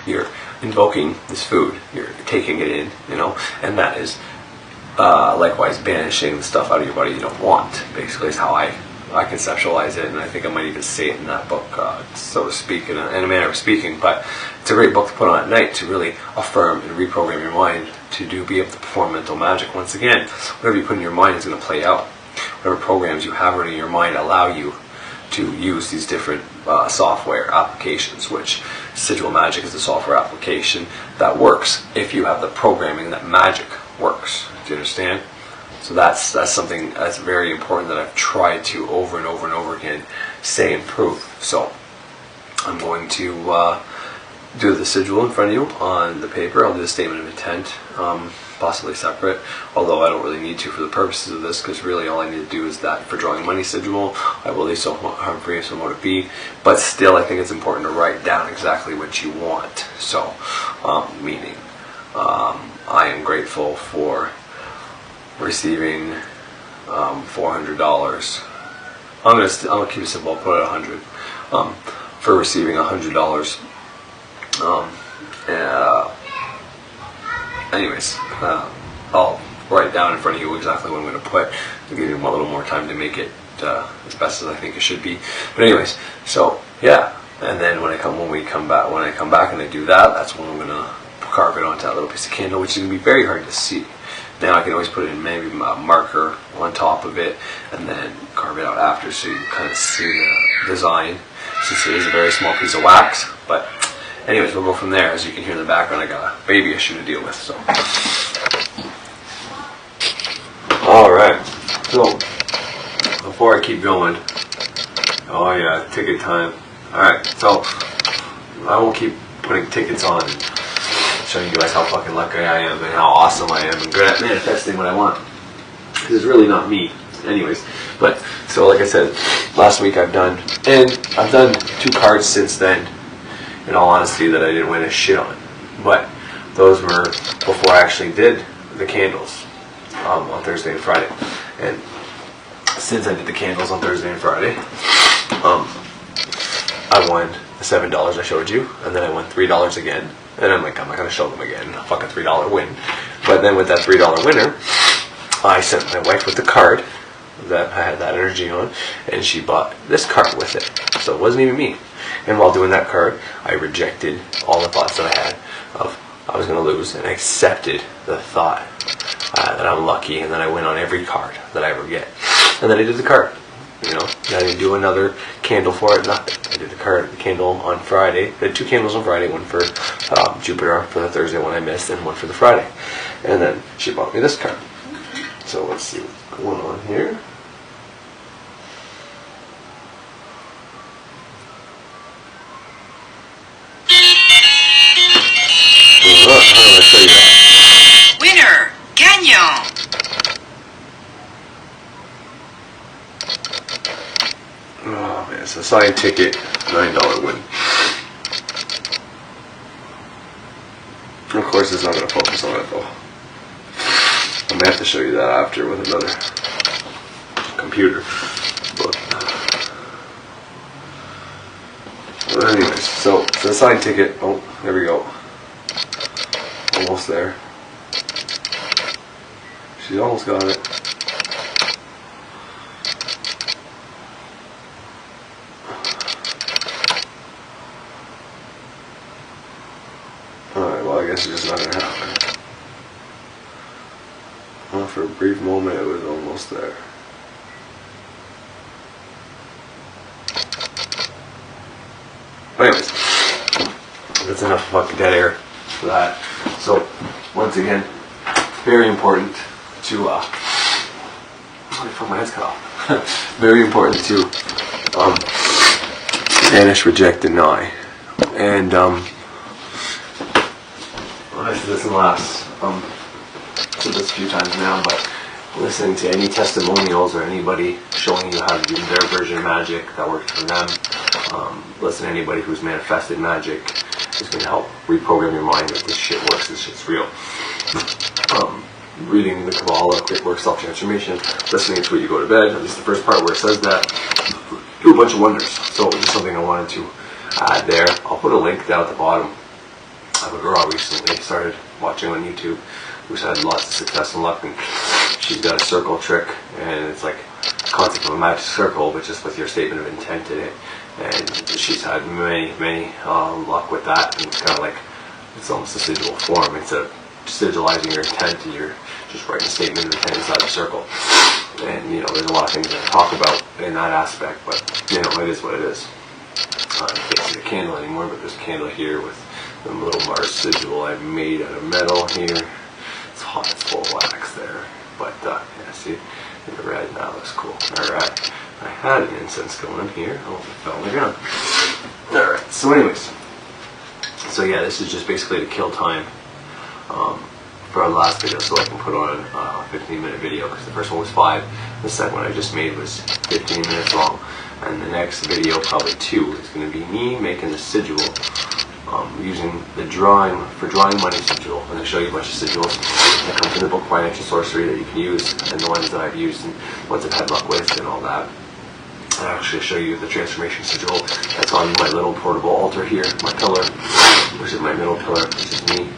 you're invoking this food, you're taking it in, you know, and that is likewise banishing the stuff out of your body you don't want, basically is how I conceptualize it, and I think I might even say it in that book, so to speak, in a manner of speaking. But it's a great book to put on at night to really affirm and reprogram your mind to be able to perform mental magic. Once again, whatever you put in your mind is going to play out. Whatever programs you have already in your mind allow you to use these different software applications, which Sigil Magic is a software application that works if you have the programming that magic works. Do you understand? So that's something that's very important that I've tried to over and over and over again say and prove. So I'm going to do the sigil in front of you on the paper. I'll do the statement of intent, possibly separate, although I don't really need to for the purposes of this, because really all I need to do is that for drawing money sigil. I will leave so harm free so motive be, but still I think it's important to write down exactly what you want. So meaning I am grateful for receiving $400. I'm gonna keep it simple. I'll put it at 100. For receiving $100. Anyways, I'll write down in front of you exactly what I'm going to put to give you a little more time to make it as best as I think it should be. But anyways, so yeah, and then when I come back and I do that, that's when I'm going to carve it onto that little piece of candle, which is going to be very hard to see. Now I can always put it in maybe a marker on top of it and then carve it out after, so you kind of see the design, since it is a very small piece of wax. But anyways, we'll go from there. As you can hear in the background, I got a baby issue to deal with. So, all right. So before I keep going, oh yeah, ticket time. All right. So I won't keep putting tickets on and showing you guys how fucking lucky I am and how awesome I am and good at manifesting what I want. Because it's really not me. Anyways, but so like I said, last week I've done 2 cards since then, in all honesty, that I didn't win a shit on. But those were before I actually did the candles on Thursday and Friday. And since I did the candles on Thursday and Friday, I won the $7 I showed you, and then I won $3 again. And I'm like, I'm not going to show them again, a fucking $3 win. But then with that $3 winner, I sent my wife with the card that I had that energy on, and she bought this card with it. So it wasn't even me. And while doing that card, I rejected all the thoughts that I had of I was going to lose, and I accepted the thought that I'm lucky, and then I win on every card that I ever get. And then I did the card. You know, I didn't do another candle for it, nothing. I did the candle on Friday. I did 2 candles on Friday, one for Jupiter for the Thursday one I missed, and one for the Friday. And then she bought me this card. So let's see what's going on here. How do I show you that? Winner, gagnant. Oh man, it's a signed ticket, $9 win. Of course, it's not going to focus on it though. I may have to show you that after with another computer. But anyways, so it's a signed ticket. Oh, there we go. Almost there. She's almost got it. Alright, well I guess it's just not going to happen. Well, for a brief moment it was almost there. Anyways, that's enough fucking dead air for that. So, once again, very important to, my head's cut off. Very important to, banish, reject, deny. And, I said this in the last, said this a few times now, but listening to any testimonials or anybody showing you how to do their version of magic that worked for them, listen to anybody who's manifested magic is going to help reprogram your mind that this shit works, this shit's real. Reading the Kabbalah, Quick Work, Self-Transformation, listening to it you go to bed, at least the first part where it says that, do a bunch of wonders. So just something I wanted to add there. I'll put a link down at the bottom I have a girl recently started watching on YouTube who's had lots of success and luck, and she's got a circle trick, and it's like the concept of a magic circle, but just with your statement of intent in it. And she's had many luck with that, and it's kind of like, it's almost a sigil form. Instead of sigilizing your intent, you're just writing a statement of intent inside the circle. And there's a lot of things to talk about in that aspect, but it is what it is. I can't see the candle anymore, but there's a candle here with the little Mars sigil I made out of metal here. It's hot, it's full of wax there. But yeah, see, the red, that looks cool. Alright, I had an incense going here. Oh, it fell on the ground. Alright, so anyways. So yeah, this is just basically to kill time for our last video, so I can put on a 15-minute video, because the first one was 5. The second one I just made was 15 minutes long. And the next video, probably 2, is going to be me making the sigil, using the drawing money sigil. I'm going to show you a bunch of sigils that come from the book Financial Sorcery that you can use, and the ones that I've used and ones I've had luck with and all that. I'll actually show you the transformation sigil that's on my little portable altar here, my pillar, which is my middle pillar, which is me.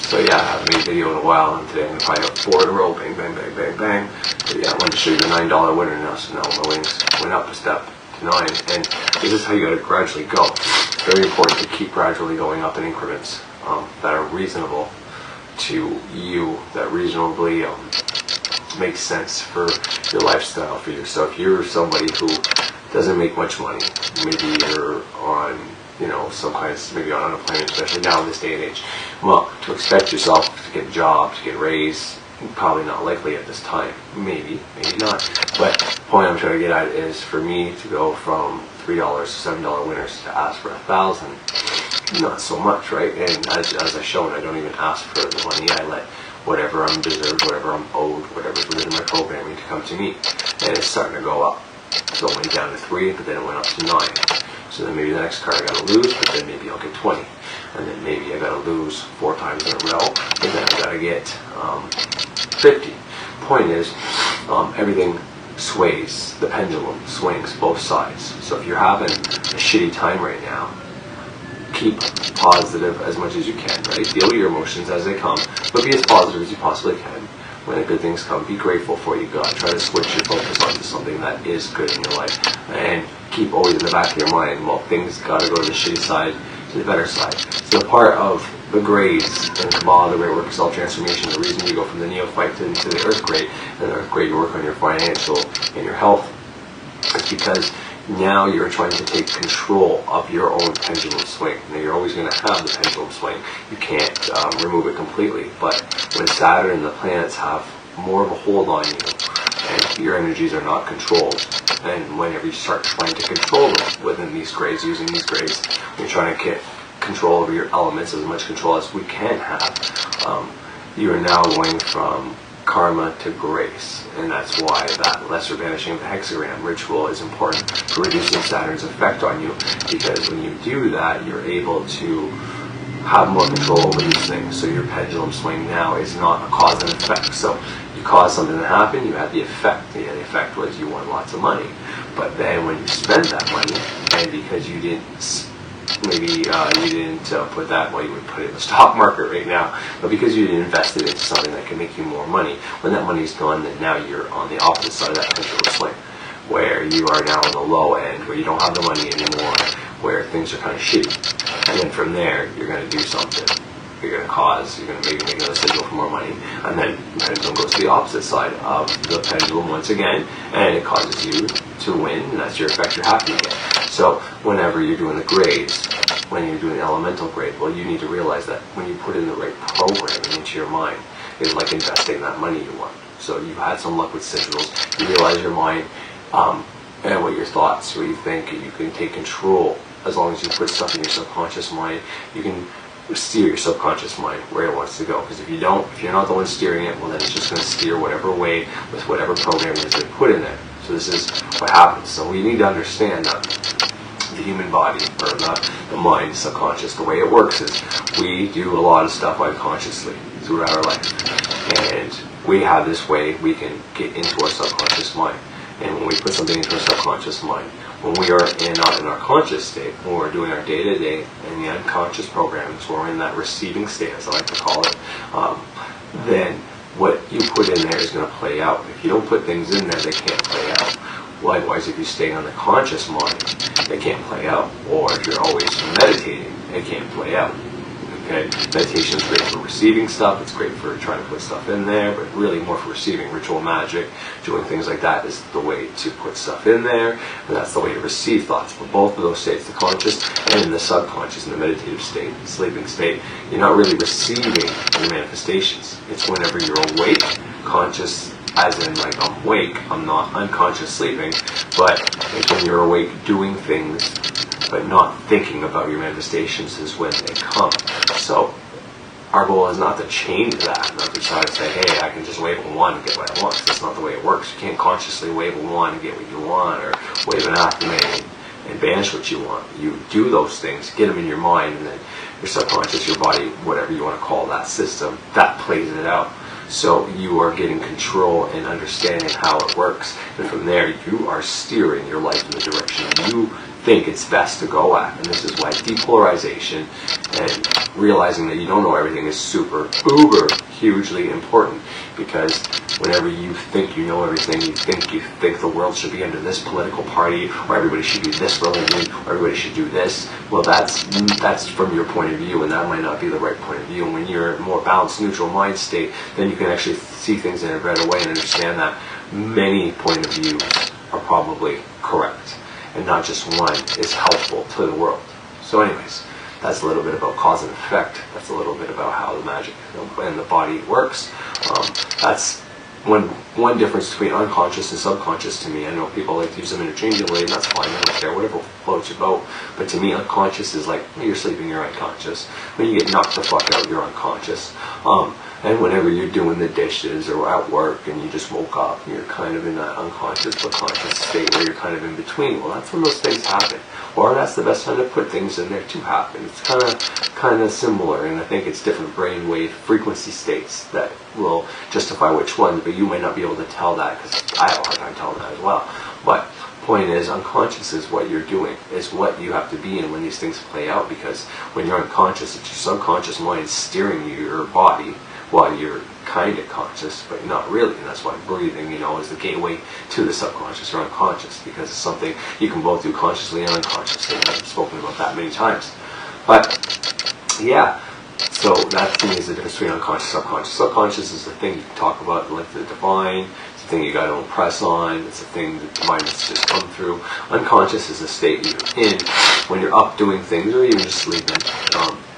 So yeah, I haven't made a video in a while, and today I'm going to try out 4 in a row, bang, bang, bang, bang, bang. But yeah, I wanted to show you the $9 winner now, so now my winnings went up a step to 9, and this is how you got to gradually go. It's very important to keep gradually going up in increments that are reasonable to you, that reasonably makes sense for your lifestyle for you. So if you're somebody who doesn't make much money, maybe you're on some kind of, maybe on unemployment, especially now in this day and age. Well, to expect yourself to get a job, to get raised, probably not likely at this time. Maybe not. But the point I'm trying to get at is for me to go from $3 to $7 winners to ask for 1,000, not so much, right? And as I've shown, I don't even ask for the money. I let whatever I'm deserved, whatever I'm owed, whatever's within my programming to come to me. And it's starting to go up. So it went down to 3, but then it went up to 9. So then maybe the next card I gotta lose, but then maybe I'll get 20. And then maybe I gotta lose 4 times in a row, and then I gotta get 50. Point is, everything sways. The pendulum swings both sides. So if you're having a shitty time right now, keep positive as much as you can, right? Deal with your emotions as they come, but be as positive as you possibly can. When the good things come, be grateful for what you got. Try to switch your focus onto something that is good in your life. And keep always in the back of your mind, well, things got to go to the shitty side, to the better side. So part of the grades in Kabbalah, the great work of self-transformation, the reason you go from the neophyte to the earth grade, and the earth grade you work on your financial and your health, is because now you're trying to take control of your own pendulum swing. Now you're always going to have the pendulum swing. You can't remove it completely. But when Saturn and the planets have more of a hold on you, and your energies are not controlled, and whenever you start trying to control them within these grades, using these grades, you're trying to get control over your elements, as much control as we can have, you are now going from karma to grace, and that's why that lesser banishing of the hexagram ritual is important for reducing Saturn's effect on you, because when you do that, you're able to have more control over these things. So your pendulum swing now is not a cause and effect. So you cause something to happen, you had the effect. The effect was you won lots of money, but then when you spend that money, and because you didn't put that, well, you would put it in the stock market right now, but because you didn't invest it into something that can make you more money, when that money's gone, then now you're on the opposite side of that pendulum swing, where you are now on the low end, where you don't have the money anymore, where things are kind of shitty. And then from there, you're going to do something. You're going to maybe make another sigil for more money, and then the pendulum goes to the opposite side of the pendulum once again, and it causes you to win, and that's your effect you're happy to get. So whenever you're doing the grades, when you're doing the elemental grade, well, you need to realize that when you put in the right programming into your mind, it's like investing that money you want. So you've had some luck with sigils, you realize your mind, and what your thoughts, what you think, you can take control. As long as you put stuff in your subconscious mind, you can steer your subconscious mind where it wants to go. Because if you don't, if you're not the one steering it, well, then it's just going to steer whatever way with whatever programming has been put in there. So this is what happens. So we need to understand that the human body, or not the mind, subconscious, the way it works is we do a lot of stuff unconsciously throughout our life. And we have this way we can get into our subconscious mind. And when we put something into our subconscious mind, when we are not in our conscious state, when we're doing our day-to-day and the unconscious programming, so we're in that receiving state, as I like to call it, then what you put in there is going to play out. If you don't put things in there, they can't play out. Likewise, if you stay on the conscious mind, it can't play out. Or if you're always meditating, it can't play out. Okay, meditation is great for receiving stuff. It's great for trying to put stuff in there, but really more for receiving. Ritual magic, doing things like that is the way to put stuff in there, and that's the way to receive thoughts. But both of those states, the conscious and the subconscious, in the meditative state, the sleeping state, you're not really receiving your manifestations. It's whenever you're awake, conscious, as in like I'm awake, I'm not unconscious sleeping, but it's when you're awake doing things but not thinking about your manifestations is when they come. So our goal is not to change that, not to try to say, hey, I can just wave a wand and get what I want. That's not the way it works. You can't consciously wave a wand and get what you want, or wave an affirmation and banish what you want. You do those things, get them in your mind, and then your subconscious, your body, whatever you want to call that system, that plays it out. So you are getting control and understanding how it works. And from there, you are steering your life in the direction you think it's best to go at. And this is why depolarization and realizing that you don't know everything is super, uber, hugely important. Because whenever you think you know everything, you think the world should be under this political party, or everybody should be this religion, or everybody should do this. Well, that's from your point of view, and that might not be the right point of view. And when you're in a more balanced, neutral mind state, then you can actually see things in a better way and understand that many point of views are probably correct, and not just one is helpful to the world. So anyways, that's a little bit about cause and effect. That's a little bit about how the magic and the body works. That's one difference between unconscious and subconscious to me. I know people like to use them interchangeably, and that's fine. I don't care, whatever floats your boat. But to me, unconscious is like, when you're sleeping, you're unconscious. When you get knocked the fuck out, you're unconscious. And whenever you're doing the dishes or at work and you just woke up and you're kind of in that unconscious but conscious state where you're kind of in between, well, that's when those things happen. Or that's the best time to put things in there to happen. It's kind of similar, and I think it's different brainwave frequency states that will justify which one, but you may not be able to tell that, because I have a hard time telling that as well. But point is, unconscious is what you're doing, is what you have to be in when these things play out, because when you're unconscious, it's your subconscious mind steering your body while you're kind of conscious, but not really. And that's why breathing, is the gateway to the subconscious or unconscious, because it's something you can both do consciously and unconsciously. I've spoken about that many times. But yeah, so that to me is the difference between unconscious and subconscious. Subconscious is the thing you can talk about, like the divine. It's the thing you got to impress on. It's the thing that the mind has just come through. Unconscious is the state you're in when you're up doing things, or even just sleeping.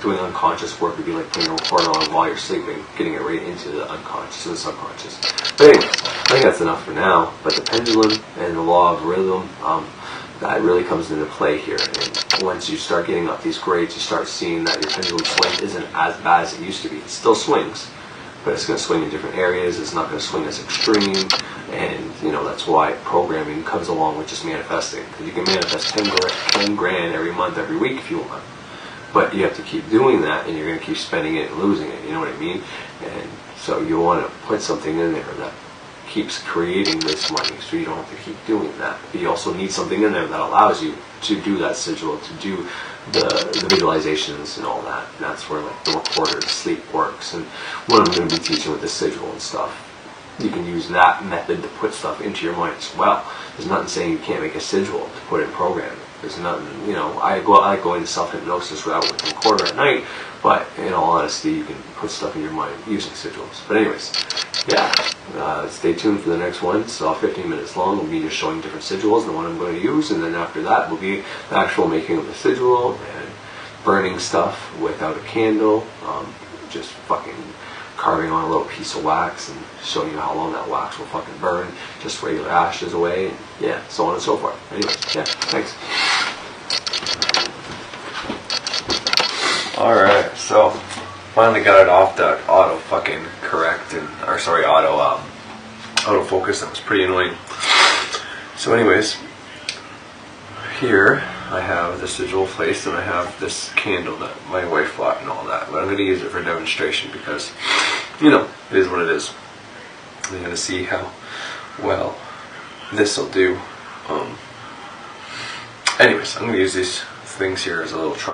Doing unconscious work would be like putting a recorder on while you're sleeping, getting it right into the unconscious and the subconscious. But anyways, I think that's enough for now. But the pendulum and the law of rhythm, that really comes into play here. And once you start getting up these grades, you start seeing that your pendulum swing isn't as bad as it used to be. It still swings, but it's going to swing in different areas. It's not going to swing as extreme. And, that's why programming comes along with just manifesting. Because you can manifest 10 grand every month, every week if you want. But you have to keep doing that, and you're going to keep spending it and losing it, you know what I mean? And so you want to put something in there that keeps creating this money, so you don't have to keep doing that. But you also need something in there that allows you to do that sigil, to do the visualizations and all that. And that's where like the recorder, the sleep works. And what I'm going to be teaching with the sigil and stuff, you can use that method to put stuff into your mind as well. There's nothing saying you can't make a sigil to put in programming. There's nothing, I go into self-hypnosis route with the recorder at night, but in all honesty, you can put stuff in your mind using sigils. But anyways, yeah, stay tuned for the next one. It's all 15 minutes long. We'll be just showing different sigils, the one I'm going to use, and then after that will be the actual making of the sigil and burning stuff without a candle, just fucking carving on a little piece of wax and showing you how long that wax will fucking burn, just regular ashes away, and yeah, so on and so forth. Anyways, yeah, thanks. Alright, so finally got it off that auto fucking correct and auto focus. That was pretty annoying. So anyways, here I have the sigil placed, and I have this candle that my wife bought and all that, but I'm going to use it for demonstration because it is what it is. You're going to see how well this will do. Anyways, I'm going to use these things here as a little